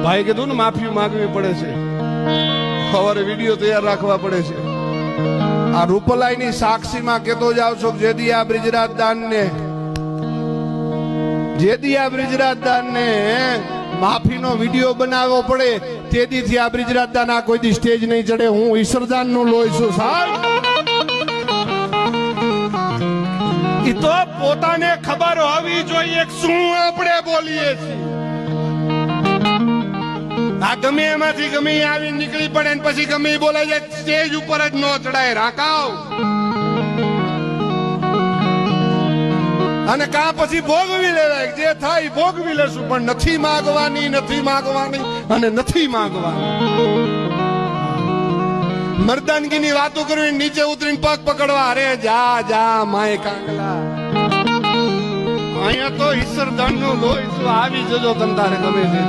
ભાઈ કીધું ને માફી માંગવી પડે છે, સવારે વિડીયો તૈયાર રાખવા પડે છે. આ રૂપલાઈની સાક્ષીમાં કેતો જાવ છો જેદી આ બ્રિજરાજદાનને માફીનો વિડીયો બનાવવો પડે તેદીથી આ બ્રિજરાજદાન આ કોઈ દી સ્ટેજ નહીં ચડે. હું ઈશ્વરદાન નો લોહી છું સાહેબ. ઈ તો પોતાને ખબર હોવી જોઈએ શું આપણે બોલીએ છીએ. આ ગમે એમાંથી ગમે આવી નીકળી પડે ને પછી ગમે બોલાય જાય, સ્ટેજ ઉપર જ ન ચડાય. રાકાવ અને કા પછી ભોગવી લેવાય, જે થાય ભોગવી લેશું, પણ નથી માગવાની અને નથી માગવાની. મર્દાનગીની વાતો કરવી, નીચે ઉતરીને પગ પકડવા, અરે જા જા માય કાંગલા. અહીંયા તો ઈશ્વરદાન નું લોહી આવી જજો તમ તારે ગમે તે.